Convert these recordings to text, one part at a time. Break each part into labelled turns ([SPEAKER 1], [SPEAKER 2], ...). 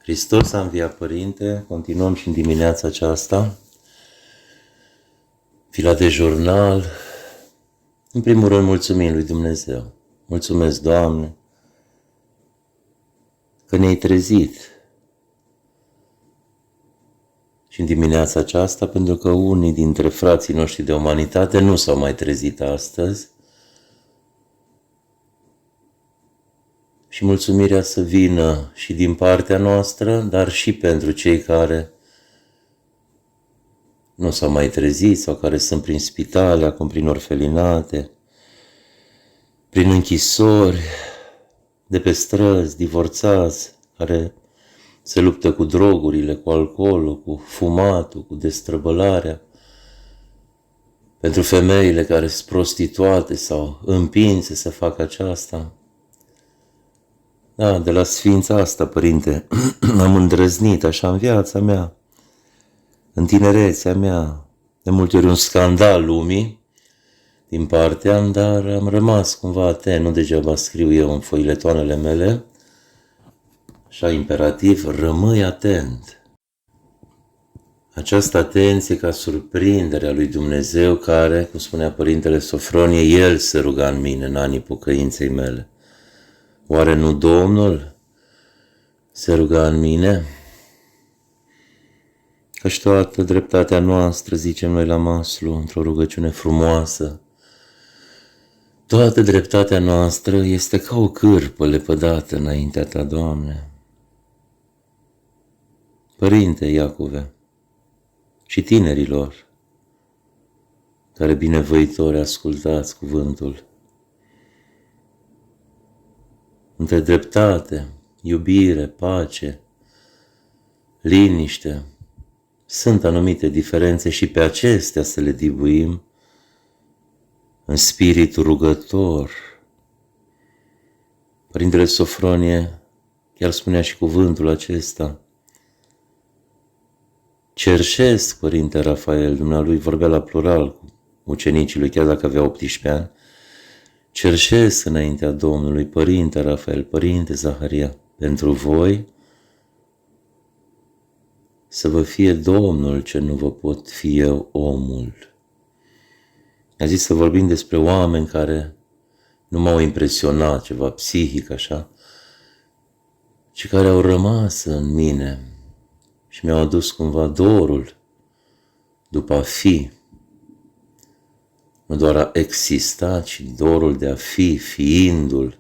[SPEAKER 1] Hristos a înviat, Părinte, continuăm și în dimineața aceasta. Fila de jurnal. În primul rând, mulțumim lui Dumnezeu. Mulțumesc, Doamne, că ne-ai trezit și în dimineața aceasta, pentru că unii dintre frații noștri de umanitate nu s-au mai trezit astăzi. Și mulțumirea să vină și din partea noastră, dar și pentru cei care nu s-au mai trezit sau care sunt prin spitale, acum prin orfelinate, prin închisori, de pe străzi, divorțați, care se luptă cu drogurile, cu alcoolul, cu fumatul, cu destrăbălarea, pentru femeile care sunt prostituate sau împinse să facă aceasta. Da, de la sfința asta, Părinte, am îndrăznit așa în viața mea, în tinerețea mea, de multe ori un scandal lumii din partea, dar am rămas cumva atent, nu degeaba scriu eu în foiletoanele mele, așa imperativ, rămâi atent. Această atenție ca surprinderea lui Dumnezeu care, cum spunea Părintele Sofronie, El se ruga în mine în anii pocăinței mele. Oare nu Domnul se ruga în mine? Căci toată dreptatea noastră, zicem noi la Maslu, într-o rugăciune frumoasă, toată dreptatea noastră este ca o cârpă lepădată înaintea Ta, Doamne. Părinte Iacove, și tinerilor care binevoitori ascultați cuvântul, între dreptate, iubire, pace, liniște, sunt anumite diferențe și pe acestea să le dibuim în spirit rugător. Părintele Sofronie chiar spunea și cuvântul acesta. Cerșesc, Părinte Rafael, dumnealui vorbea la plural cu ucenicii lui, chiar dacă avea 18 ani, cerșesc înaintea Domnului, Părinte Rafael, Părinte Zaharia, pentru voi să vă fie Domnul ce nu vă pot fi eu, omul. A zis să vorbim despre oameni care nu m-au impresionat ceva psihic așa, ci care au rămas în mine și mi-au adus cumva dorul după a fi. Nu doar a exista, ci dorul de a fi, fiindul,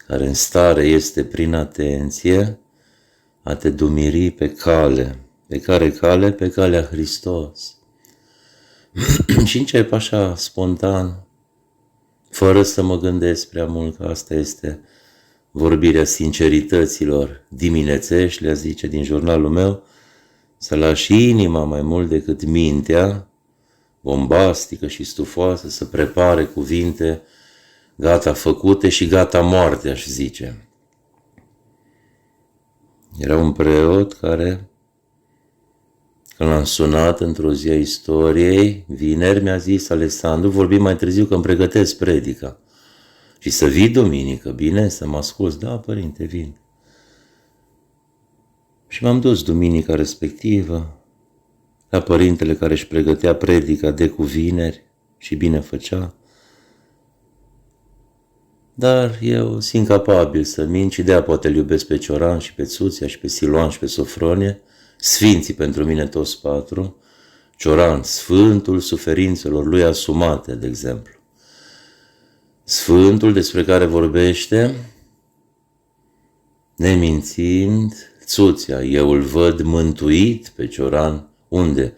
[SPEAKER 1] care în stare este prin atenție a te dumiri pe cale. Pe care cale? Pe calea Hristos. Și încep așa spontan, fără să mă gândesc prea mult, că asta este vorbirea sincerităților diminețești, le zice din jurnalul meu, să lași inima mai mult decât mintea, bombastică și stufoasă, să prepare cuvinte gata făcute și gata moarte, aș zice. Era un preot care, când l-am sunat într-o zi a istoriei, vineri mi-a zis, Alexandru, vorbim mai târziu că îmi pregătesc predica. Și să vii duminică, bine, să mă asculți? Da, Părinte, vin. Și m-am dus duminica respectivă la părintele care își pregătea predica de cu vineri și bine făcea. Dar eu sunt incapabil să mint și de-aia poate îl iubesc pe Cioran și pe Țuția și pe Siluan și pe Sofronie, sfinții pentru mine toți patru, Cioran, sfântul suferințelor lui asumate, de exemplu. Sfântul despre care vorbește, nemințind, Țuția, eu îl văd mântuit pe Cioran, unde?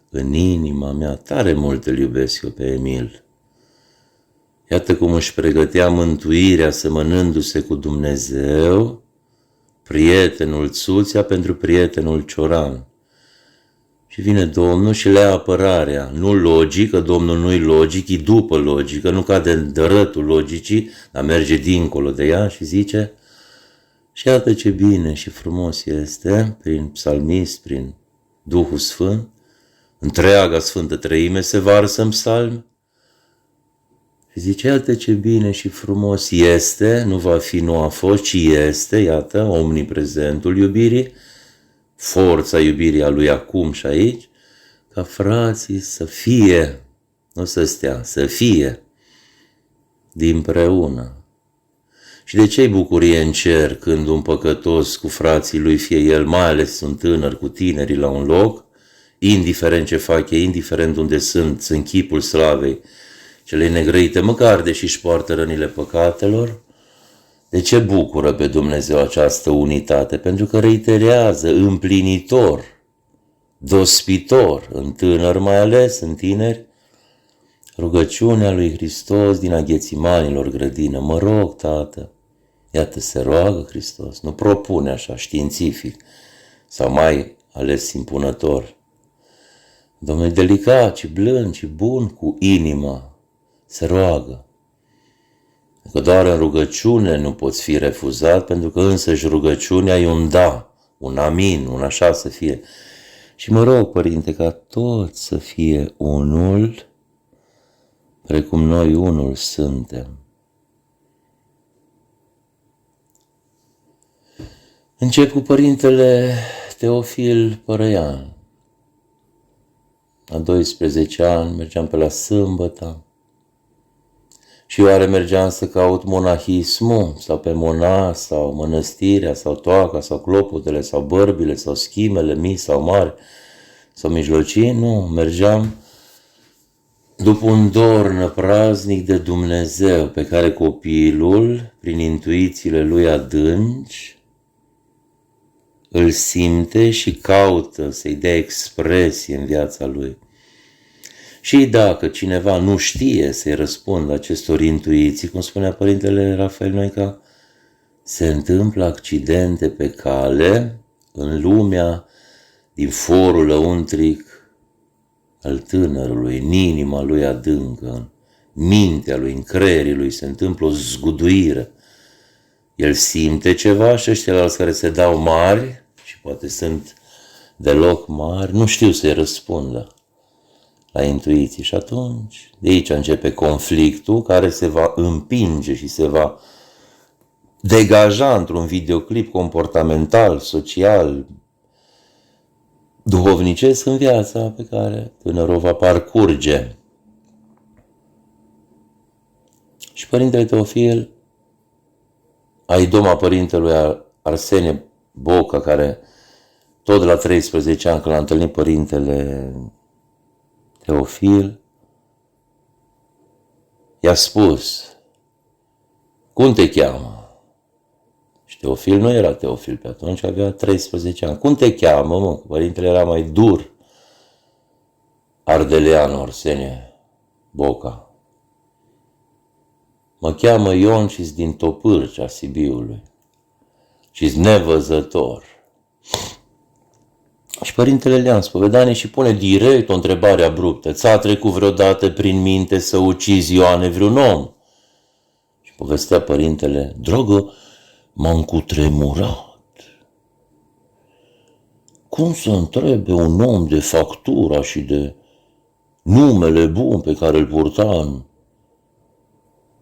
[SPEAKER 1] În inima mea, tare mult îl iubesc eu pe Emil. Iată cum își pregătea mântuirea semănându-se cu Dumnezeu, prietenul Țuția pentru prietenul Cioran. Și vine Domnul și le ia apărarea, nu logică, Domnul nu-i logic, e după logică, nu cade în dărătul logicii, dar merge dincolo de ea și zice, și iată ce bine și frumos este, prin psalmist, prin Duhul Sfânt, întreaga Sfântă Treime se varsă în psalmi, Și zice, iată ce bine și frumos este, nu va fi, nu a fost, ci este, iată, omniprezentul iubirii, forța iubirii a lui acum și aici, ca frații să fie, nu să stea, să fie dinpreună. Și de ce-i bucurie în cer când un păcătos cu frații lui, fie el, mai ales sunt tânăr cu tinerii la un loc, indiferent ce fac ei, indiferent unde sunt în chipul slavei celei negrăite, măcar deși își poartă rănile păcatelor, de ce bucură pe Dumnezeu această unitate? Pentru că reiterează împlinitor, dospitor, în tânăr mai ales, în tineri, rugăciunea lui Hristos din Aghețimanilor grădină. Mă rog, Tată, iată, se roagă Hristos, nu propune așa, științific, sau mai ales impunător. Domnul e delicat și blând și bun cu inima, se roagă. Că doar în rugăciune nu poți fi refuzat, pentru că însăși rugăciunea e un da, un amin, un așa să fie. Și mă rog, Părinte, ca toți să fie unul, precum noi unul suntem. Încep cu Părintele Teofil Părăian. La 12 ani mergeam pe la Sâmbătă și oare mergeam să caut monahismul sau pe monah sau mănăstirea sau toaca sau clopotele sau bărbile sau schimele mici sau mari sau mijlocii? Nu, mergeam după un dor năpraznic de Dumnezeu pe care copilul, prin intuițiile lui adânci, îl simte și caută să-i dea expresie în viața lui. Și dacă cineva nu știe să-i răspundă acestor intuiții, cum spunea Părintele Rafael Noica, se întâmplă accidente pe cale în lumea din forul lăuntric al tânărului, în inima lui adâncă, în mintea lui, în creierii lui, se întâmplă o zguduire. El simte ceva și ăștia alți care se dau mari și poate sunt deloc mari, nu știu să-i răspundă la intuiții. Și atunci, de aici începe conflictul care se va împinge și se va degaja într-un videoclip comportamental, social, duhovnicesc în viața pe care tânărul va parcurge. Și Părintele Teofil, aidoma Părintelui Arsenie Boca, care tot de la 13 ani, când l-a întâlnit Părintele Teofil, i-a spus, cum te cheamă? Și Teofil nu era Teofil pe atunci, avea 13 ani. Cum te cheamă, mă? Părintele era mai dur. Ardeleanu Arsenie Boca. Mă cheamă Ion și-s din Topârcea Sibiului. Și-s nevăzător. Și Părintele Lean Spovedanie și pune direct o întrebare abruptă. Ți-a trecut vreodată prin minte să ucizi, Ioane, vreun om? Și povestea Părintele, dragă, m-am cutremurat. Cum să întrebe un om de factura și de numele bun pe care îl purta în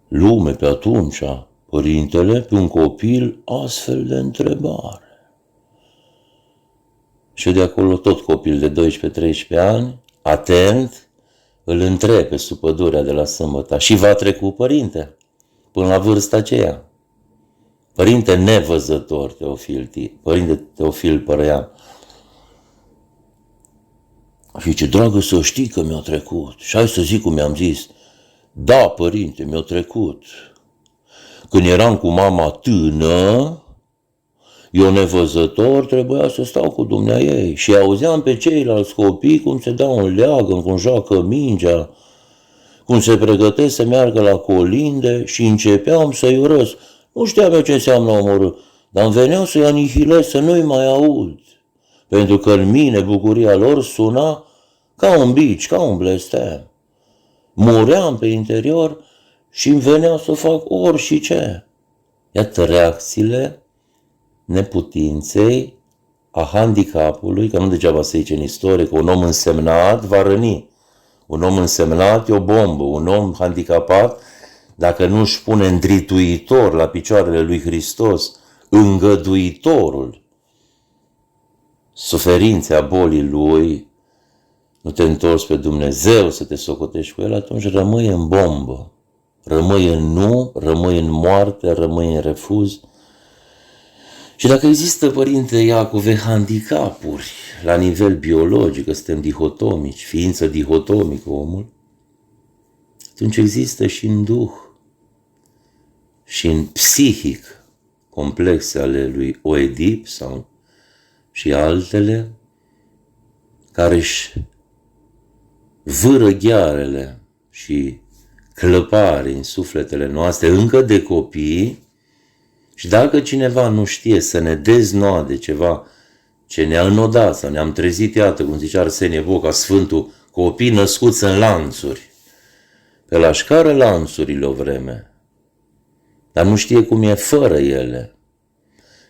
[SPEAKER 1] lume pe atunci, Părintele, pe un copil, astfel de întrebare? Și de acolo tot copil de 12-13 ani, atent, îl întrebe sub pădurea de la Sâmbăta. Și va trecu, Părinte, până la vârsta aceea. Părinte nevăzător, Părinte Teofil Părăian. Și ce dragă să știi că mi-a trecut. Și hai să zic cum mi-am zis. Da, Părinte, mi-a trecut. Când eram cu mama tână, eu nevăzător trebuia să stau cu dumneaei și auzeam pe ceilalți copii cum se dau în leagăn, cum joacă mingea, cum se pregătesc să meargă la colinde și începeam să-i urăsc. Nu știam eu ce înseamnă omorât, dar îmi veneau să-i anihilez, să nu-i mai aud, pentru că în mine bucuria lor suna ca un bici, ca un blestem. Muream pe interior și îmi venea să fac orice. Iată reacțiile neputinței, a handicapului, că nu degeaba se zice în istorie că un om însemnat va răni. Un om însemnat e o bombă, un om handicapat dacă nu își pune îndrituitor la picioarele lui Hristos, îngăduitorul suferinței bolii lui, nu te întorci pe Dumnezeu să te socotești cu el, atunci rămâi în bombă, rămâi în nu, rămâi în moarte, rămâi în refuz. Și dacă există, Părinte Iacove, handicapuri la nivel biologic, că suntem dihotomici, ființă dihotomică omul, atunci există și în duh și în psihic complexe ale lui Oedip sau și altele care își vâră ghearele și clăpare în sufletele noastre încă de copii. Și dacă cineva nu știe să ne deznoade ceva ce ne-a înnodat sau ne-am trezit, iată, cum zicea Arsenie Boca, Sfântul, copii născuți în lanțuri, pe la scară lanțurile o vreme, dar nu știe cum e fără ele.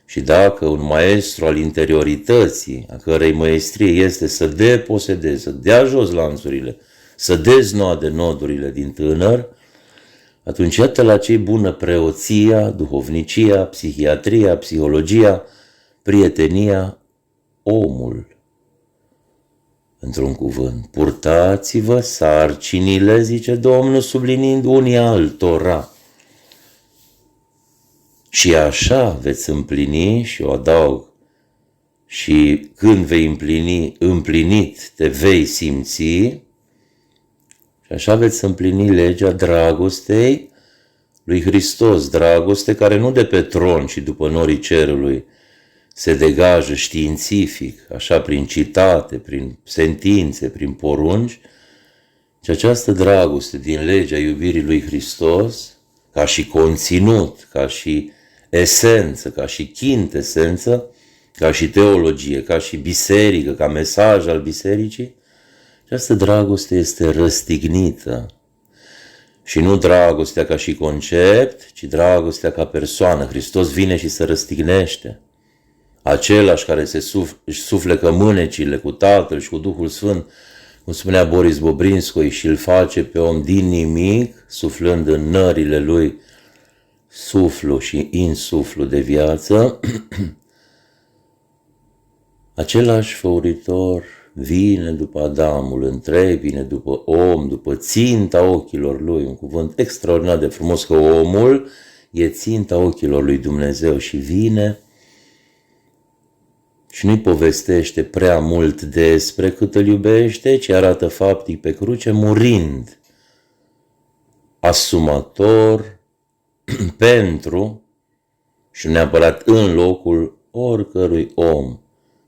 [SPEAKER 1] Și dacă un maestru al interiorității, a cărei măestrie este să deposedeze, să dea jos lanțurile, să deznoade nodurile din tânăr, atunci iată la ce bună preoția, duhovnicia, psihiatria, psihologia, prietenia, omul. Într-un cuvânt, purtați-vă sarcinile, zice Domnul, subliniind unii altora. Și așa veți împlini, și o adaug, și când vei împlini, împlinit te vei simți, și așa veți împlini legea dragostei lui Hristos, dragoste care nu de pe tron și după norii cerului se degajă științific, așa prin citate, prin sentințe, prin porunci, ci această dragoste din legea iubirii lui Hristos, ca și conținut, ca și esență, ca și chintesență, ca și teologie, ca și biserică, ca mesaj al bisericii, această dragoste este răstignită. Și nu dragostea ca și concept, ci dragostea ca persoană. Hristos vine și se răstignește. Același care își suflecă mânecile cu Tatăl și cu Duhul Sfânt, cum spunea Boris Bobrinskoi, și îl face pe om din nimic, suflând în nările lui suflu și insuflu de viață, același făuritor vine după Adamul întreg, vine după om, după ținta ochilor lui, un cuvânt extraordinar de frumos, că omul e ținta ochilor lui Dumnezeu și vine și nu-i povestește prea mult despre cât îl iubește, ci arată faptic pe cruce murind, asumator pentru și neapărat în locul oricărui om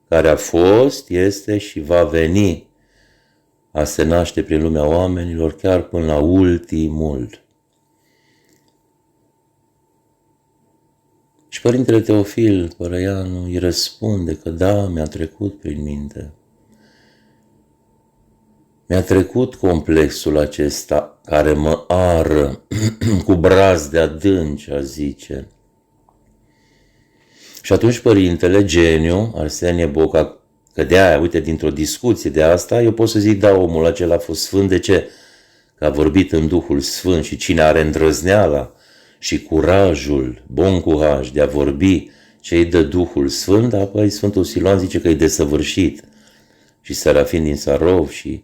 [SPEAKER 1] care a fost, este și va veni a se naște prin lumea oamenilor chiar până la ultimul. Și Părintele Teofil Părăianu îi răspunde că da, mi-a trecut prin minte. Mi-a trecut complexul acesta care mă ară cu brazde adânci, a zice. Și atunci Părintele, geniu, Arsenie Boca, că de aia, uite, dintr-o discuție de asta, eu pot să zic, da, omul acela a fost sfânt, de ce? Că a vorbit în Duhul Sfânt și cine are îndrăzneala și curajul, bon curaj de a vorbi ce îi dă Duhul Sfânt, apoi Sfântul Siluan zice că e desăvârșit. Și Serafin din Sarov și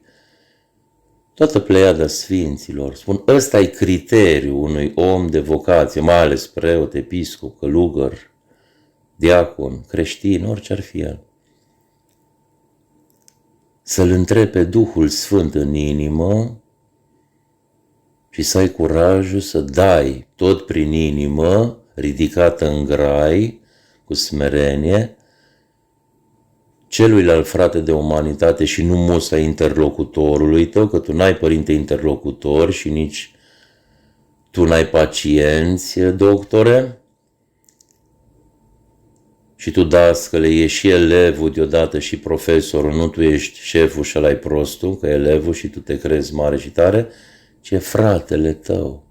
[SPEAKER 1] toată pleiada sfinților spun, ăsta e criteriul unui om de vocație, mai ales preot, episcop, călugăr, diacon, creștin, orice ar fi el. Să-L întrebi pe Duhul Sfânt în inimă și să ai curajul să dai tot prin inimă, ridicată în grai, cu smerenie, celuilalt frate de umanitate și nu musta interlocutorului tău, că tu n-ai, Părinte, interlocutor și nici tu n-ai pacienți, doctore, și tu, dascăle, e și elevul deodată și profesorul, nu tu ești șeful și ăla-i prostul, că elevul și tu te crezi mare și tare, ci e fratele tău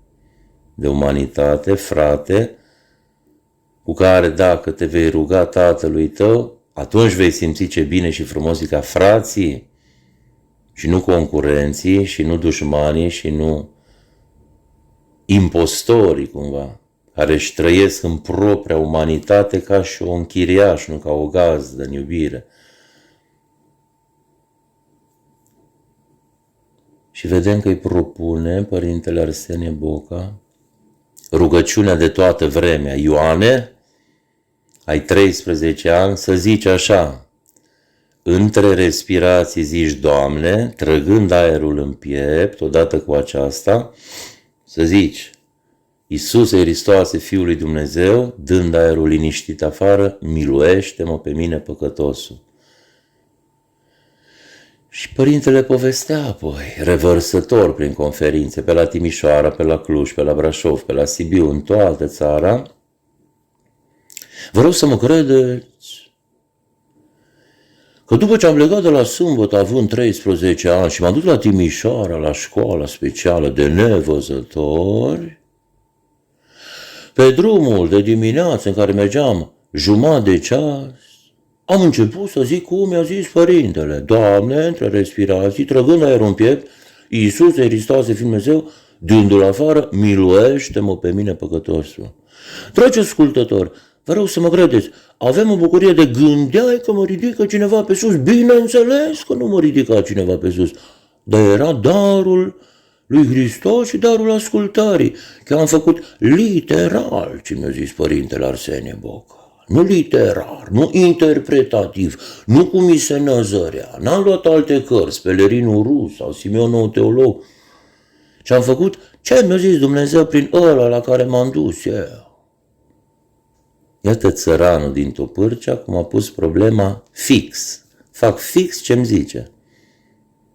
[SPEAKER 1] de umanitate, frate, cu care dacă te vei ruga tatălui tău, atunci vei simți ce bine și frumos e ca frații și nu concurenții și nu dușmanii și nu impostorii cumva, care își trăiesc în propria umanitate ca și un chiriaș, nu ca o gazdă în iubire. Și vedem că îi propune Părintele Arsenie Boca rugăciunea de toată vremea. Ioane, ai 13 ani, să zici așa: între respirații zici, Doamne, trăgând aerul în piept, odată cu aceasta, să zici, Iisuse Hristoase, Fiul lui Dumnezeu, dând aerul liniștit afară, miluiește-mă pe mine păcătosul. Și Părintele povestea apoi, revărsător prin conferințe, pe la Timișoara, pe la Cluj, pe la Brașov, pe la Sibiu, în toată țara. Vă rog să mă credeți că după ce am plecat de la sâmbătă, având 13 ani, și m-am dus la Timișoara, la școala specială de nevăzători, pe drumul de dimineață în care mergeam jumătate de ceas, am început să zic cum mi-a zis Părintele: Doamne, între respirații, trăgând aerul în piept, Iisuse Hristoase, Fiul Dumnezeu, dându-l afară, miluiește-mă pe mine păcătosul. Dragi ascultători, vă rog să mă credeți, avem o bucurie de gândeai că mă ridică cineva pe sus. Bineînțeles că nu mă ridica cineva pe sus, dar era darul lui Hristos și darul ascultării, că am făcut literal ce mi-a zis Părintele Arsenie Boca. Nu literar, nu interpretativ, nu cum mi se năzărea. N-am luat alte cărți, Pelerinul Rus sau Simeonul Teolog, ci am făcut ce mi-a zis Dumnezeu prin ăla la care m-am dus eu. Iată țăranul din Topârcea cum a pus problema fix. Fac fix ce-mi zice.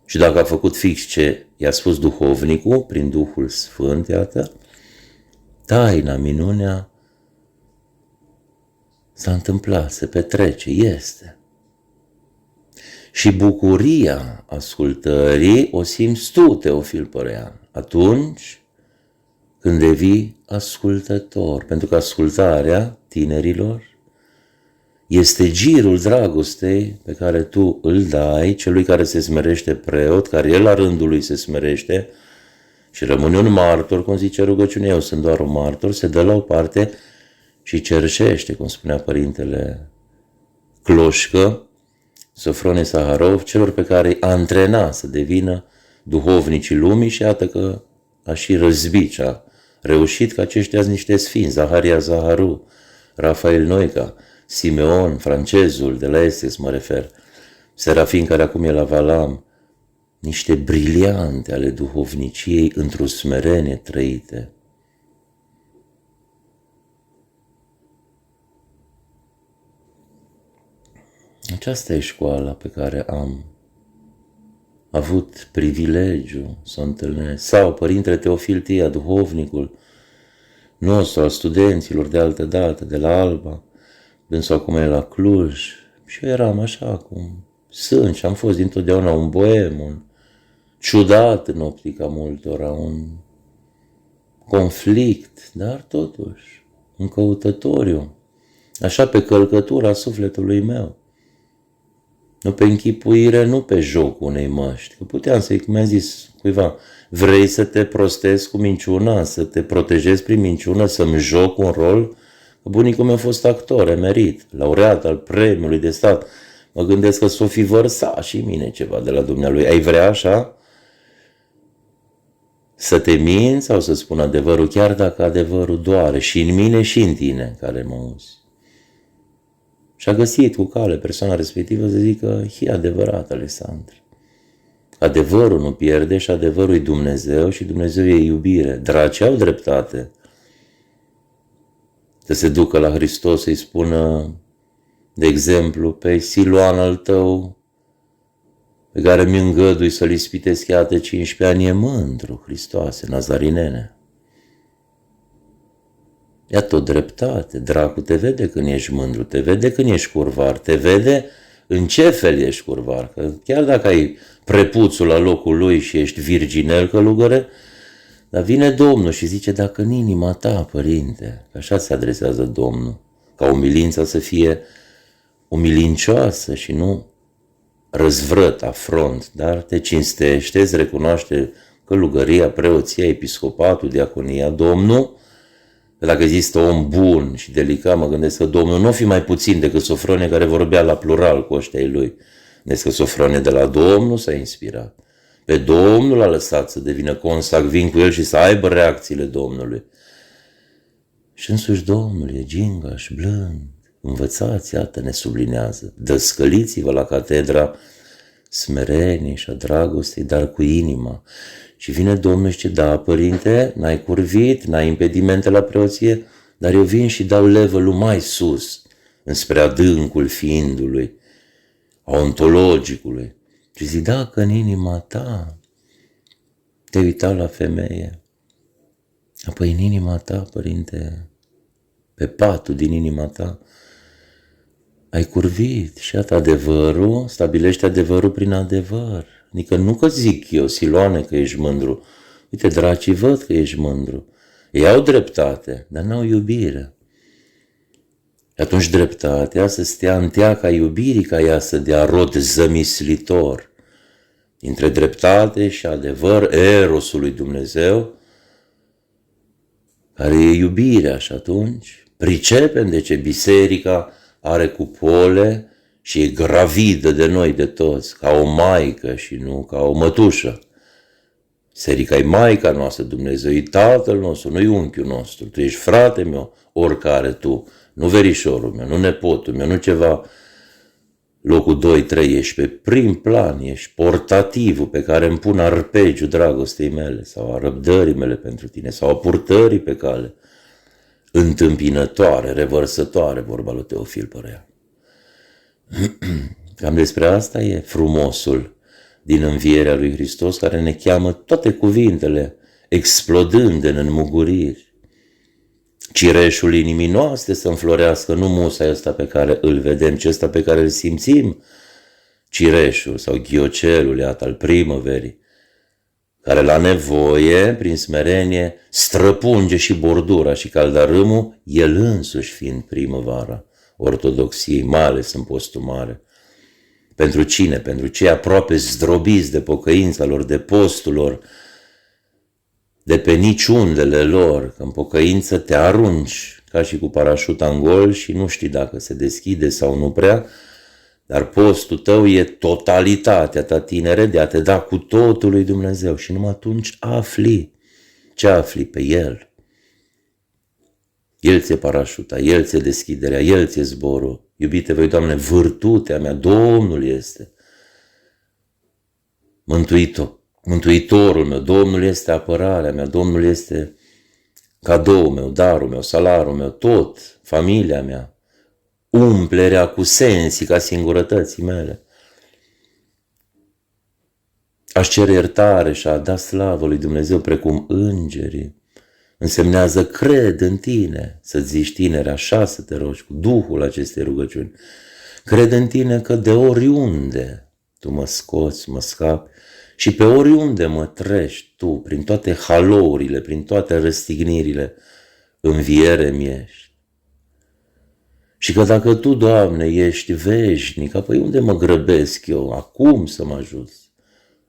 [SPEAKER 1] Și dacă a făcut fix ce i-a spus duhovnicul, prin Duhul Sfânt, iată, taina, minunea, s-a întâmplat, se petrece, este. Și bucuria ascultării o simți tu, Teofil Părean, atunci când devii ascultător. Pentru că ascultarea tinerilor este girul dragostei pe care tu îl dai celui care se smerește preot, care el la rândul lui se smerește și rămâne un martor, cum zice rugăciunea, eu sunt doar un martor, se dă la o parte și cerșește, cum spunea Părintele Cloșcă, Sofronie Saharov, celor pe care îi antrena să devină duhovnicii lumii și iată că a și răzbit și a reușit ca aceștia sunt niște sfinți, Zaharia Zaharu, Rafael Noica, Simeon, francezul de la Essex mă refer, Serafin care acum e la Valam, niște briliante ale duhovniciei într-o smerenie trăite. Aceasta e școala pe care am avut privilegiu să o întâlnesc. Sau Părintele Teofil Tia, duhovnicul nostru, al studenților de altă dată, de la Alba, dânsul acum e la Cluj. Și eu eram așa cum sunt și am fost dintotdeauna un boem, un ciudat în optica multora, un conflict, dar totuși un căutătoriu, așa pe călcătura sufletului meu. Nu pe închipuire, nu pe jocul unei măști. Că puteam să-i, cum am zis cuiva, vrei să te prostezi cu minciuna, să te protejezi prin minciună, să-mi joc un rol? Că bunicul meu a fost actor, emerit, laureat al premiului de stat. Mă gândesc că s-o fi vărsat și mine ceva de la dumnealui. Ai vrea așa? Să te minți sau să spun adevărul, chiar dacă adevărul doare și în mine și în tine care mă auzi. Și a găsit cu cale persoana respectivă să zică, e adevărat, Alexandru. Adevărul nu pierde și adevărul e Dumnezeu și Dumnezeu e iubire. Dracii au dreptate. Să se ducă la Hristos să-i spună, de exemplu, pe Siluan al tău, pe care mi îngădui să-l ispitesc iată 15 ani, e mândru, Hristoase, Nazarinene. Iată o dreptate, dracu te vede când ești mândru, te vede când ești curvar, te vede în ce fel ești curvar, că chiar dacă ai prepuțul la locul lui și ești virginel călugăre, dar vine Domnul și zice, dacă în inima ta, Părinte, că așa se adresează Domnul, ca umilința să fie umilincioasă și nu răzvrăt, afront, dar te cinstește, îți recunoaște călugăria, preoția, episcopatul, diaconia, Domnul, că dacă există om bun și delicat, mă gândesc că Domnul nu o fi mai puțin decât Sofronie care vorbea la plural cu ăștia lui. Gândesc că Sofronie de la Domnul s-a inspirat. Pe Domnul l-a lăsat să devină consacvin cu el și să aibă reacțiile Domnului. Și însuși Domnul e gingaș, blând. Învățați, iată, ne sublinează. Dăscăliți-vă la catedra smereniei și a dragostei, dar cu inima. Și vine Domnul și zice, da, părinte, n-ai curvit, n-ai impedimente la preoție, dar eu vin și dau levelul mai sus, înspre adâncul fiindului, a ontologicului. Și zic, dacă în inima ta te-ai uitat la femeie, apoi în inima ta, părinte, pe patul din inima ta, ai curvit și iată adevărul, stabilește adevărul prin adevăr. Adică nu că zic eu, Siloane, că ești mândru. Uite, dracii văd că ești mândru. Ei au dreptate, dar n-au iubire. Atunci dreptatea să stea în teaca iubirii ca ea să dea rod zămislitor. Între dreptate și adevăr, erosul lui Dumnezeu, care e iubirea și atunci pricepem de ce biserica are cupole și e gravidă de noi de toți, ca o maică și nu ca o mătușă. Biserica e maica noastră, Dumnezeu e tatăl nostru, nu e unchiul nostru, tu ești frate meu, oricare tu, nu verișorul meu, nu nepotul meu, nu ceva locul 2-3, ești pe prim plan, ești portativul pe care îmi pun arpegiul dragostei mele sau a răbdării mele pentru tine sau a purtării pe cale. Întâmpinătoare, revărsătoare, vorba lui Teofil Părea. Cam despre asta e frumosul din învierea lui Hristos, care ne cheamă toate cuvintele explodând în înmuguriri. Cireșul inimii noastre să înflorească, nu musai ăsta pe care îl vedem, ci ăsta pe care îl simțim, cireșul sau ghiocelul, iată, al primăverii, care la nevoie, prin smerenie, străpunge și bordura și caldarâmul, el însuși fiind primăvara ortodoxiei, mai ales în postul mare. Pentru cine? Pentru cei aproape zdrobiți de pocăința lor, de postul lor, de pe niciundele lor, că în pocăință te arunci ca și cu parașuta în gol și nu știi dacă se deschide sau nu prea, dar postul tău e totalitatea ta, tinere, de a te da cu totul lui Dumnezeu și numai atunci afli. Ce afli? Pe El. El ți-e parașuta, El ți-e deschiderea, El ți-e zborul. Iubite voi, Doamne, vârtutea mea, Domnul este Mântuitorul meu, Domnul este apărarea mea, Domnul este cadoul meu, darul meu, salarul meu, tot, familia mea, umplerea cu sensii ca singurătății mele. Aș cere iertare și a da slavă lui Dumnezeu precum îngerii. Însemnează cred în tine, să-ți zici tinere, așa să te rogi cu Duhul acestei rugăciuni. Cred în tine că de oriunde tu mă scoți, mă scapi și pe oriunde mă trești tu, prin toate halourile, prin toate răstignirile, înviere-mi ești. Și că dacă tu, Doamne, ești veșnic, apoi unde mă grăbesc eu? Acum să mă ajut.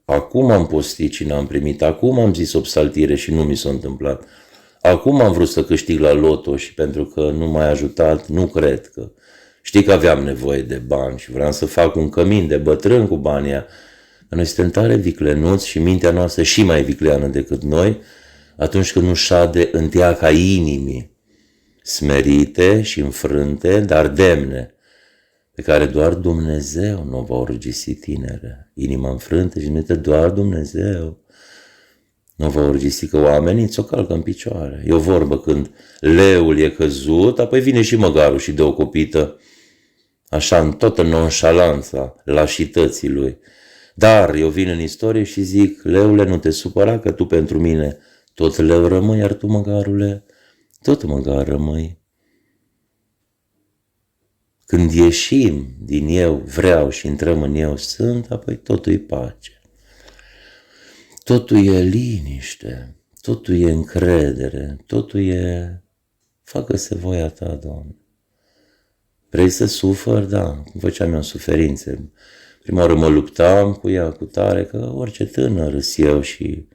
[SPEAKER 1] Acum am postit și n-am primit, acum am zis o psaltire și nu mi s-a întâmplat. Acum am vrut să câștig la loto și pentru că nu m-ai ajutat, nu cred că. Știi că aveam nevoie de bani și vreau să fac un cămin de bătrân cu banii aia. Că noi suntem tare viclenuți și mintea noastră și mai vicleană decât noi atunci când nu șade în teaca inimii, smerite și înfrânte, dar demne, pe care doar Dumnezeu nu o va urgisi, tinere. Inima înfrântă și nuită, doar Dumnezeu nu va urgisi, că oamenii ți-o calcă în picioare. E o vorbă când leul e căzut, apoi vine și măgarul și de o copită, așa în toată nonșalanța lașității lui. Dar eu vin în istorie și zic, leule, nu te supăra că tu pentru mine tot leu rămâi, iar tu, măgarule, tot măgar rămâi. Când ieșim din eu vreau și intrăm în eu sunt, apoi totul e pace. Totul e liniște, totul e încredere, totul e facă-se voia ta, Doamne. Vrei să sufăr? Da, cum făceam eu suferințe. Prima oară mă luptam cu ea, cu tare, că orice tânăr îs eu și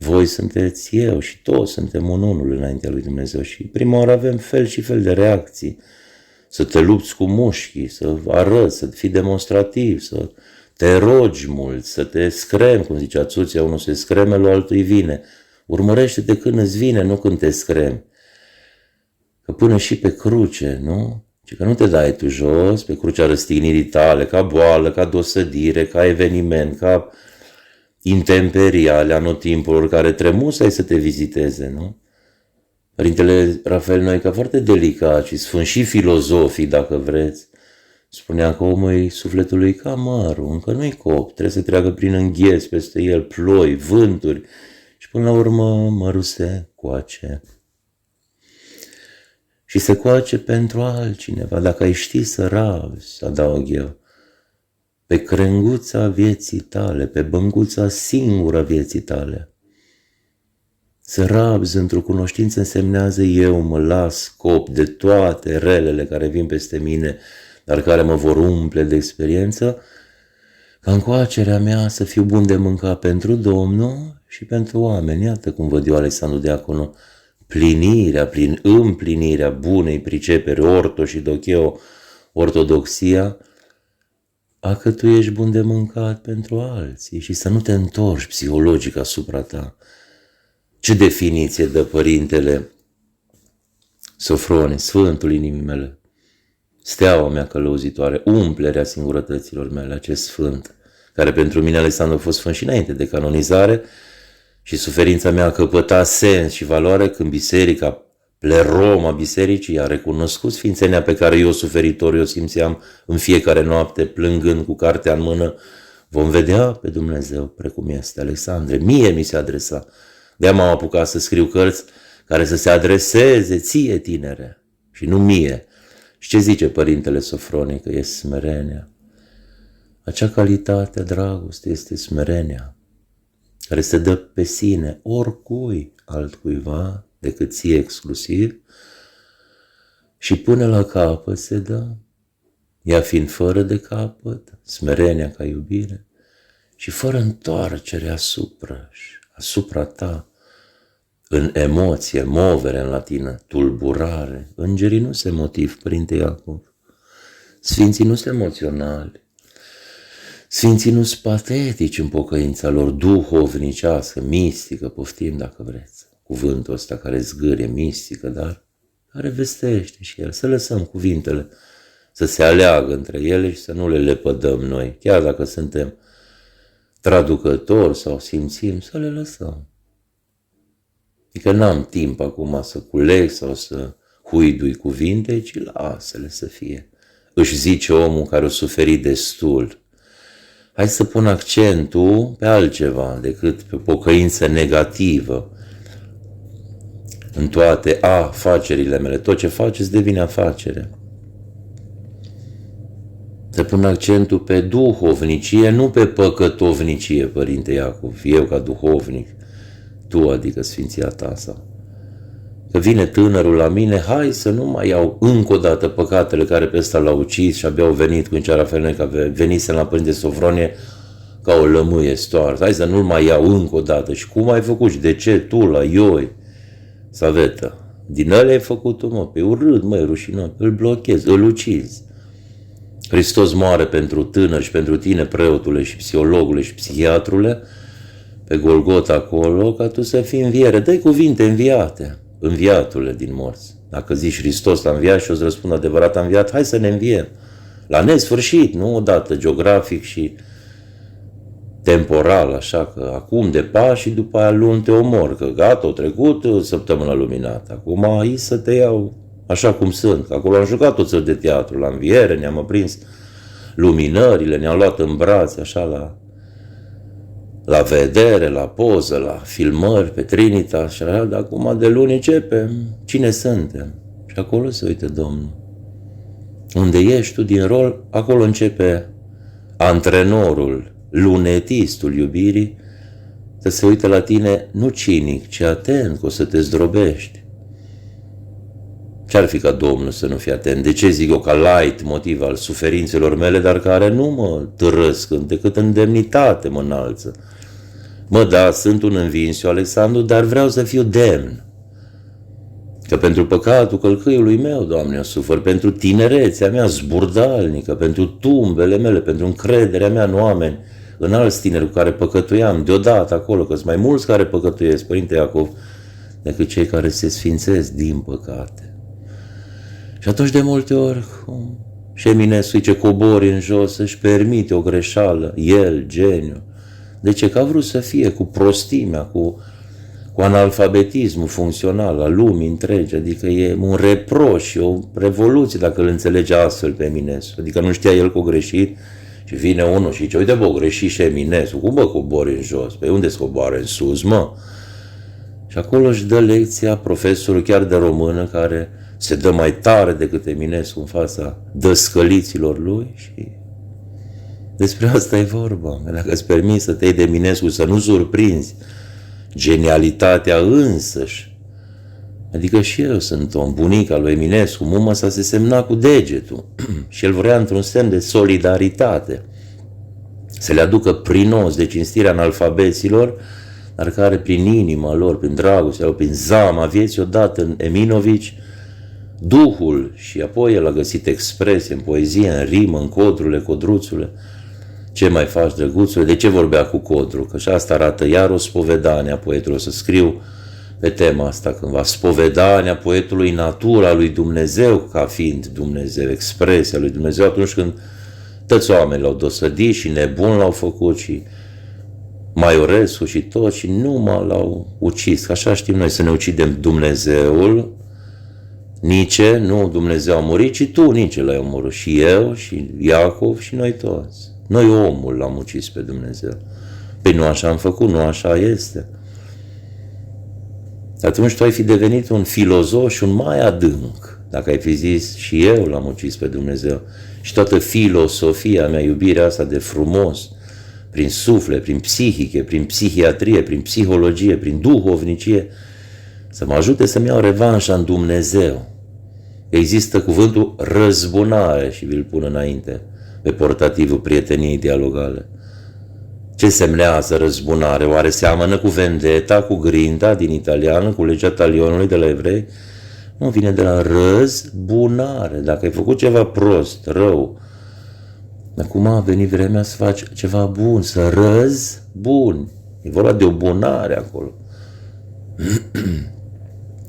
[SPEAKER 1] voi sunteți eu și toți suntem unul înaintea lui Dumnezeu și prima oară avem fel și fel de reacții. Să te lupți cu mușchii, să arăți, să fii demonstrativ, să te rogi mult, să te scremi, cum zicea Țuția, unul se screme, lui altul vine. Urmărește-te când îți vine, nu când te scremi. Că până și pe cruce, nu? Și că nu te dai tu jos pe crucea răstignirii tale, ca boală, ca dosădire, ca eveniment, ca intemperii ale anotimpurilor care tremusai să te viziteze, nu? Părintele Rafael Noica, foarte delicat și sfânt și filozofii, dacă vreți, spunea că omul sufletului ca mărul, încă nu-i cop, trebuie să treacă prin îngheț peste el, ploi, vânturi și până la urmă mărul se coace. Și se coace pentru altcineva, dacă ai ști să rabi, adaug eu, pe crenguța vieții tale, pe băncuța singură vieții tale. Să rabzi într-o cunoștință însemnează eu mă las cop de toate relele care vin peste mine, dar care mă vor umple de experiență, ca în coacerea mea să fiu bun de mâncat pentru Domnul și pentru oameni. Iată cum văd eu, Alexandru Diaconu, plinirea, prin împlinirea bunei priceperi, orto și docheo, ortodoxia, a că tu ești bun de mâncat pentru alții și să nu te întorci psihologic asupra ta. Ce definiție dă Părintele Sofronie, Sfântul inimii mele, steaua mea călăuzitoare, umplerea singurătăților mele, acest sfânt, care pentru mine, Alexandru, a fost sfânt și înainte de canonizare și suferința mea a căpătat sens și valoare când biserica, pleroma bisericii, a recunoscut sfințenia pe care eu, suferitor, o simțeam în fiecare noapte, plângând cu cartea în mână. Vom vedea pe Dumnezeu precum este, Alexandre. Mie mi se adresa. De-aia m-am apucat să scriu cărți care să se adreseze ție, tinere, și nu mie. Și ce zice Părintele Sofronie? Că e smerenia. Acea calitate a dragostei este smerenia, care se dă pe sine oricui altcuiva decât ție exclusiv și până la capăt se dă, ea fiind fără de capăt, smerenia ca iubire și fără întoarcere asupra ta, în emoție, movere în latină, tulburare. Îngerii nu se motiv, Părinte Iacov. Sfinții nu sunt emoționali. Sfinții nu sunt patetici în pocăința lor duhovnicească, mistică, poftim dacă vreți. Cuvântul ăsta care zgârie, mistică, dar care vestește și el. Să lăsăm cuvintele să se aleagă între ele și să nu le lepădăm noi. Chiar dacă suntem traducători sau simțim, să le lăsăm. Adică n-am timp acum să culeg sau să huidui cuvinte, ci lasă-le să fie. Își zice omul care a suferit destul. Hai să pun accentul pe altceva decât pe pocăință negativă. În toate afacerile mele, tot ce faceți devine afacere. Să pun accentul pe duhovnicie, nu pe păcătovnicie, Părinte Iacov, eu ca duhovnic, tu, adică Sfinția ta sau. Că vine tânărul la mine, hai să nu mai iau încă o dată păcatele care pe ăsta l-au ucis și abia au venit cu înceara femeie, că venise la Părinte Sofronie ca o lămâie stoarsă. Hai să nu-l mai iau încă o dată. Și cum ai făcut și de ce tu la ioi? Savetă. Din ăla ai făcut-o, mă, pe urât, măi, rușinos, îl blochezi, îl ucizi. Hristos moare pentru tânăr și pentru tine, preotule și psihologule și psihiatrule, pe Golgota acolo, ca tu să fii înviere. Dă-i cuvinte înviate, înviatule din morți. Dacă zici Hristos a înviat și o să răspund adevărat a înviat, hai să ne înviem. La nesfârșit, nu odată geografic și temporal, așa că acum de pași și după aia luni te omor, că gata, o trecut săptămâna luminată. Acum aici să te iau așa cum sunt, că acolo am jucat o țări de teatru, la înviere, ne-am aprins luminările, ne-am luat în brațe, așa la vedere, la poză, la filmări pe Trinitas și așa, dar acum de luni începem cine suntem. Și acolo se uită Domnul. Unde ești tu din rol, acolo începe antrenorul, lunetistul iubirii, să se uite la tine nu cinic, ci atent, că o să te zdrobești. Ce-ar fi ca Domnul să nu fie atent? De ce zic eu ca light motiv al suferințelor mele, dar care nu mă târăsc decât în demnitate mă înalță? Mă, da, sunt un învins eu, Alexandru, dar vreau să fiu demn. Că pentru păcatul călcâiului meu, Doamne, eu sufăr, pentru tinerețea mea zburdalnică, pentru tumbele mele, pentru încrederea mea în oameni, în alți tineri cu care păcătuiam deodată acolo, că sunt mai mulți care păcătuiesc, Părinte Iacov, decât cei care se sfințesc din păcate. Și atunci de multe ori, și Eminescu zice, cobori în jos, își permite o greșeală, el, geniu. De ce? Că a vrut să fie cu prostimea, cu analfabetismul funcțional al lumii întregi, adică e un reproș, o revoluție dacă îl înțelege astfel pe Eminescu. Adică nu știa el că o greșit și vine unul și zice, uite bă, greșit și Eminescu, cum bă cobori în jos? Pe unde scoboară în sus, mă? Și acolo își dă lecția profesorul chiar de română care se dă mai tare decât Eminescu în fața dăscăliților lui și despre asta e vorba. Dacă îți permiți să te iei de Eminescu, să nu surprinzi genialitatea însăși. Adică și eu sunt om, bunica lui Eminescu, muma sa se semna cu degetul și el vrea într-un semn de solidaritate să le aducă prinos de cinstirea analfabeților, dar care prin inima lor, prin dragostea lor, prin zama vieții, odată în Eminovici, Duhul, și apoi el a găsit expresie în poezie, în rimă, în codrule, codruțule. Ce mai faci, drăguțule? De ce vorbea cu codru? Că și asta arată iar o spovedanie a poetului. O să scriu pe tema asta cândva. Spovedania poetului, natura lui Dumnezeu ca fiind Dumnezeu, expresia lui Dumnezeu atunci când toți oamenii l-au dosădit și nebun l-au făcut și Maiorescu și tot și numai l-au ucis. Că așa știm noi să ne ucidem Dumnezeul. Nici nu Dumnezeu a murit, ci tu nici l-ai omorât. Și eu, și Iacov, și noi toți. Noi omul l-am ucis pe Dumnezeu. Păi nu așa am făcut, nu așa este. Atunci tu ai fi devenit un filozof și un mai adânc, dacă ai fi zis și eu l-am ucis pe Dumnezeu. Și toată filosofia mea, iubirea asta de frumos, prin suflet, prin psihice, prin psihiatrie, prin psihologie, prin duhovnicie, să mă ajute să-mi iau revanșa în Dumnezeu. Există cuvântul răzbunare și vi-l pun înainte pe portativul prieteniei dialogale. Ce semnează răzbunare? Oare seamănă cu vendeta, cu grinda din italiană, cu legea talionului de la evrei? Nu, vine de la răzbunare. Dacă ai făcut ceva prost, rău, acum a venit vremea să faci ceva bun, să răzbuni. E vorba de o bunare acolo.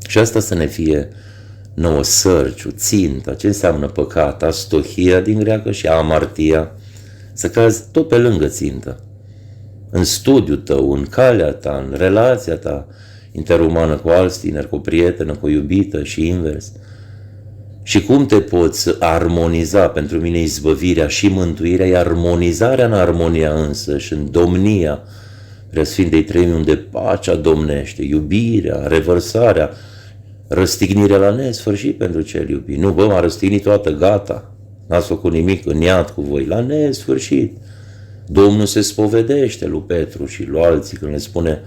[SPEAKER 1] Și asta să ne fie nouă sărciu, ținta, ce înseamnă păcat, astohia din greacă și amartia, să cazi tot pe lângă țintă. În studiul tău, în calea ta, în relația ta interumană cu alți tineri, cu o prietenă, cu o iubită și invers. Și cum te poți armoniza? Pentru mine izbăvirea și mântuirea e armonizarea în armonia însăși, în domnia Preasfintei Treimi, unde pacea domnește, iubirea, revărsarea, răstignirea la nesfârșit pentru cel iubit. Nu, bă, m-a răstignit toată, gata, n-ați făcut nimic în iad cu voi, la nesfârșit. Domnul se spovedește lui Petru și lui alții când le spune,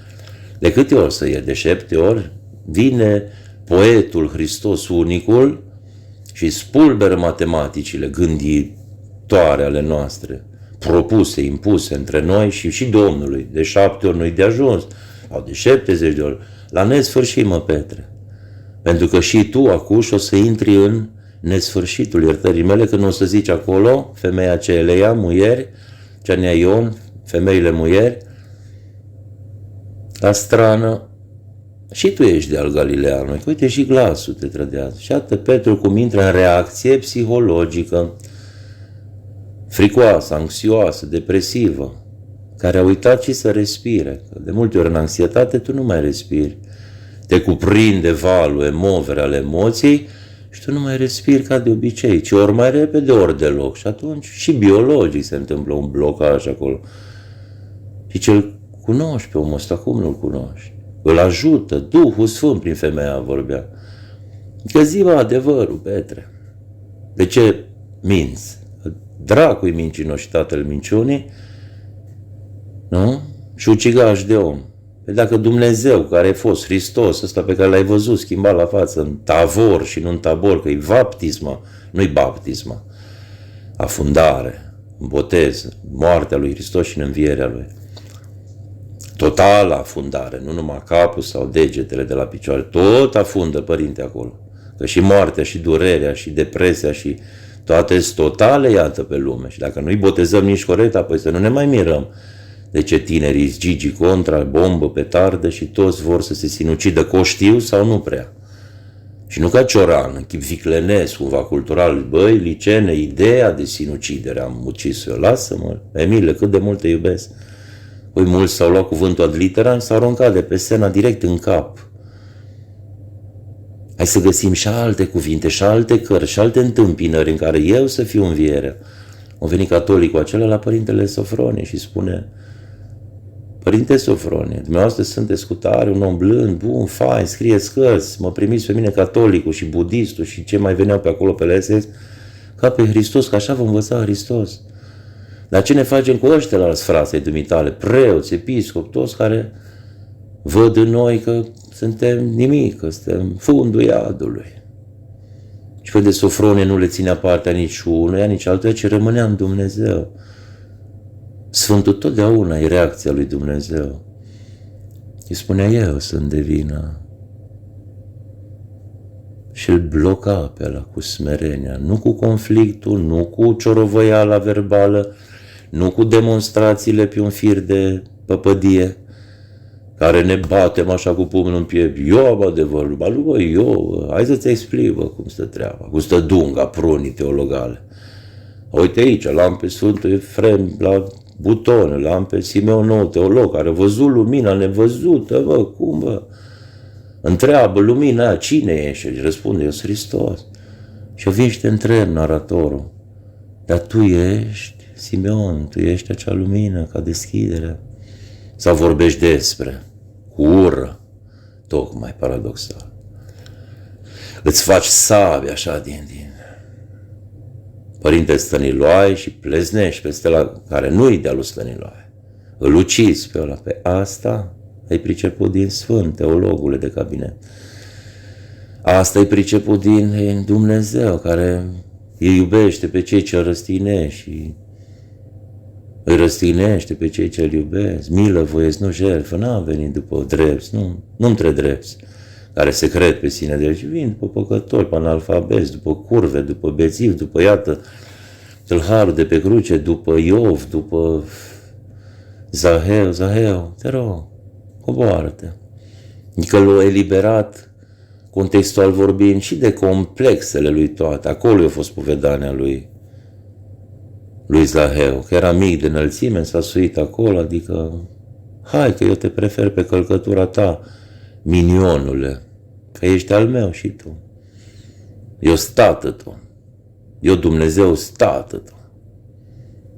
[SPEAKER 1] de câte ori să e? De 7 ori? Vine poetul Hristos unicul și spulberă matematicile gânditoare ale noastre, propuse, impuse între noi și Domnului. De 7 ori nu-i de ajuns, sau de 70 de ori. La nesfârșit, mă, Petre. Pentru că și tu, acuși, o să intri în nesfârșitul iertării mele, când o să zici acolo, femeia ce eleia, muieri, cea nea Ion, femeile muieri, la strană, și tu ești de al Galileanului, uite și glasul te trădează. Și atât Petru cum intră în reacție psihologică, fricoasă, anxioasă, depresivă, care a uitat și să respire. Că de multe ori în anxietate tu nu mai respiri. Te cuprinde valul, emovere ale emoției și tu nu mai respiri ca de obicei, ci ori mai repede, ori deloc. Și atunci și biologic se întâmplă un blocaj acolo. Și ce-l cunoști pe omul ăsta, cum nu-l cunoști? Îl ajută, Duhul Sfânt prin femeia vorbea. Că zi-mă adevărul, Petre. De ce minți? Dracul-i mincinoși și tatăl minciunii, nu? Și ucigaș de om. Păi dacă Dumnezeu, care a fost Hristos, ăsta pe care l-ai văzut schimbat la față în Tavor și nu în Tabor, că e baptisma, nu-i baptisma, afundare, botez, moartea lui Hristos și în învierea lui. Totală afundare, nu numai capul sau degetele de la picioare, tot afundă, Părinte, acolo. Că și moartea, și durerea, și depresia, și toate sunt totale, iată, pe lume. Și dacă nu-i botezăm nici corect, apoi să nu ne mai mirăm de ce tinerii Gigi contra, bombă, petardă și toți vor să se sinucidă, că o știu sau nu prea. Și nu ca Cioran, în chip viclenesc, cumva cultural, băi, licene, ideea de sinucidere, am ucis eu, lasă-mă, Emile, cât de mult te iubesc. Păi mulți s-au luat cuvântul ad literam, s-au aruncat de pe scenă direct în cap. Hai să găsim și alte cuvinte, și alte cărți, și alte întâmpinări în care eu să fiu învierea. A venit catolicul acela la Părintele Sofronie și spune: Părinte Sofronie, dumneavoastră sunteți cu tare, un om blând, bun, fain, scrieți cărți, mă primiți pe mine catolicul și budistul și ce mai veneau pe acolo pe LSS, ca pe Hristos, că așa vă învăța Hristos. Dar ce ne facem cu ăștia la frații dumitale, preoți, episcopi, toți care văd în noi că suntem nimic, că suntem fundul iadului. Și pe de Sofronie nu le ținea partea nici unuia, nici altuia, ci rămânea în Dumnezeu. Sfântul totdeauna e reacția lui Dumnezeu. Îi spunea: eu sunt de vină. Și îl bloca pe ăla cu smerenia, nu cu conflictul, nu cu ciorovăiala verbală, nu cu demonstrațiile pe un fir de păpădie, care ne batem așa cu pumnul în piept. Eu am adevărul, hai să-ți explic, cum stă treaba, cum stă dunga prunii teologale. Uite aici, l-am pe Sfântul Efrem la buton, l-am pe Simeon Nou, teolog, care a văzut lumina nevăzută, cum. Întreabă lumina aia, cine e? Și răspunde: eu sunt Hristos. Și vin și te întreb, naratorul: dar tu ești Simeon, tu ești acea lumină ca deschidere? Sau vorbești despre, cu ură, tocmai paradoxal. Îți faci sabie așa din Părinte Stăniloae și pleznești peste la care nu-i de-a lui Stăniloae. Îl ucizi pe ăla. Pe asta ai priceput din Sfânt, teologule de cabinet. Asta ai priceput din Dumnezeu, care îi iubește pe cei ce îl răstinești și îi răstinește pe cei ce îl iubesc. Milă voiesc, nu jertfă, n-am venit după drepți, nu între drepți, care se cred pe sine de aici, vin după păcători, pe analfabeti, după curve, după bețivi, după, iată, tâlharul de pe cruce, după Iov, după Zaheu, te rog, coboară-te. Adică l-a eliberat, contextual vorbind, și de complexele lui toate. Acolo a fost povedania lui Zaheu, că era mic de înălțime, s-a suit acolo, adică, hai că eu te prefer pe călcătura ta, minionule, că ești al meu și tu. Eu stată tu. Eu Dumnezeu stată tu.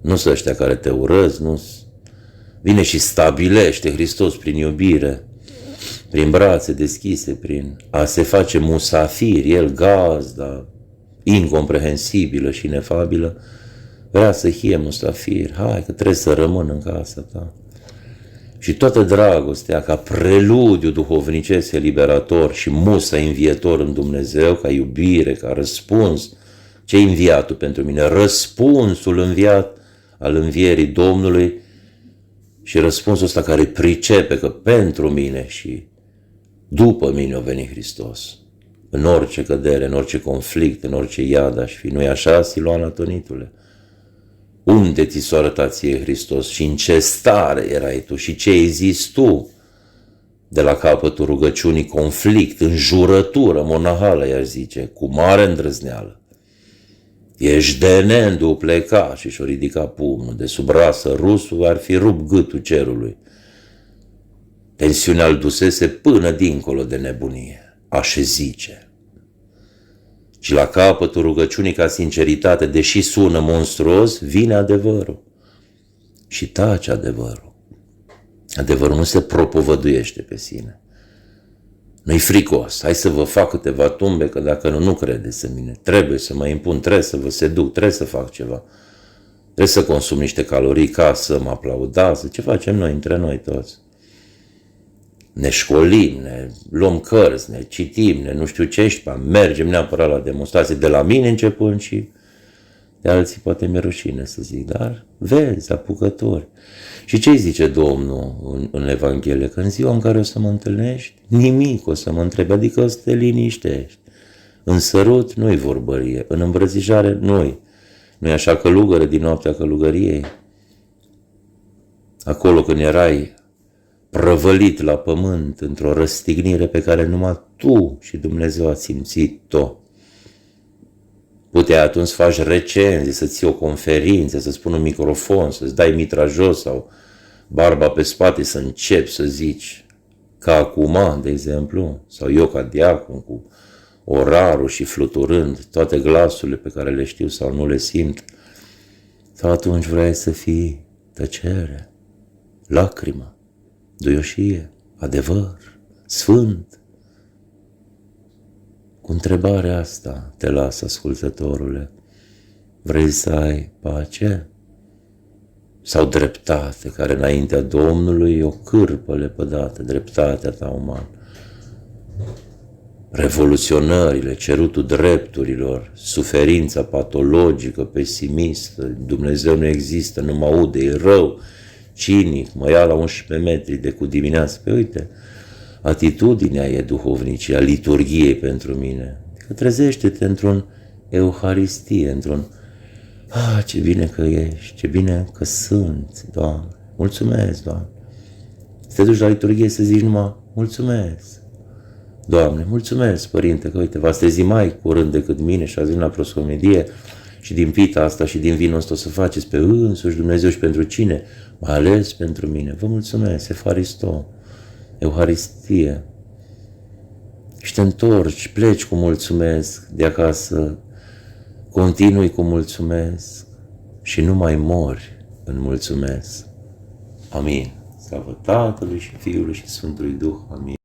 [SPEAKER 1] Nu sunt ăștia care te urăsc, nu vine și stabilește Hristos prin iubire, prin brațe deschise, prin a se face musafir, el gazda, incomprehensibilă și inefabilă, vrea să fie musafir, hai că trebuie să rămân în casa ta. Și toată dragostea ca preludiu duhovnicesc eliberator și musă învietor în Dumnezeu, ca iubire, ca răspuns. Ce-i înviatul pentru mine? Răspunsul înviat al învierii Domnului și răspunsul ăsta care pricepe că pentru mine și după mine a venit Hristos. În orice cădere, în orice conflict, în orice iad aș fi. Nu-i așa, Siloana Tonitule? Unde ți s-a arătat ție Hristos și în ce stare erai tu și ce ai zis tu? De la capătul rugăciunii, conflict, înjurătură monahală, i-aș zice, cu mare îndrăzneală. Ești de nendu pleca și și-o ridica pumnul de sub rasă rusul, ar fi rupt gâtul cerului. Tensiunea îl dusese până dincolo de nebunie, aș zice. Și la capătul rugăciunii ca sinceritate, deși sună monstruos, vine adevărul. Și tace adevărul. Adevărul nu se propovăduiește pe sine. Nu-i fricos, hai să vă fac câteva tumbe, că dacă nu credeți în mine. Trebuie să mă impun, trebuie să vă seduc, trebuie să fac ceva. Trebuie să consum niște calorii ca să mă aplaudați. Ce facem noi, între noi toți? Ne școlim, ne luăm cărți, ne citim, ne nu știu ce, mergem neapărat la demonstrații, de la mine începând și De alții poate mi-e rușine să zic, dar vezi, apucători. Și ce zice Domnul în Evanghelie? Că în ziua în care o să mă întâlnești, nimic o să mă întrebi, adică o să te liniștești. În sărut nu-i vorbărie, în îmbrățișare nu-i. Nu-i așa călugără din noaptea călugăriei? Acolo când erai prăvălit la pământ într-o răstignire pe care numai tu și Dumnezeu ați simțit-o. Puteai atunci să faci recenzii, să ții o conferință, să-ți pun un microfon, să-ți dai mitra jos sau barba pe spate, să începi să zici, ca acum, de exemplu, sau eu ca diacon, cu orarul și fluturând toate glasurile pe care le știu sau nu le simt, sau atunci vrei să fii tăcere, lacrimă, duioșie, adevăr, sfânt. Cu întrebarea asta te las, ascultătorule, vrei să ai pace sau dreptate, care înaintea Domnului e o cârpă lepădată, dreptatea ta umană? Revoluționările, cerutul drepturilor, suferința patologică, pesimistă, Dumnezeu nu există, nu mă aude, e rău, cinic, mă ia la 11 metri de cu dimineață. Pe uite, atitudinea e duhovnicia, liturgiei pentru mine. Că trezește-te într-un euharistie, într-un ce bine că ești, ce bine că sunt, Doamne, mulțumesc, Doamne. Să te duci la liturghie să zici numai mulțumesc. Doamne, mulțumesc, Părinte, că uite, v-ați trezit mai curând decât mine și ați venit la proscomedie și din pita asta și din vinul ăsta o să faceți pe însuși Dumnezeu și pentru cine? Mai ales pentru mine. Vă mulțumesc, Efaristo, Euharistie. Și te întorci, pleci cu mulțumesc de acasă, continui cu mulțumesc și nu mai mori în mulțumesc. Amin. Slavă Tatălui și Fiului și Sfântului Duh. Amin.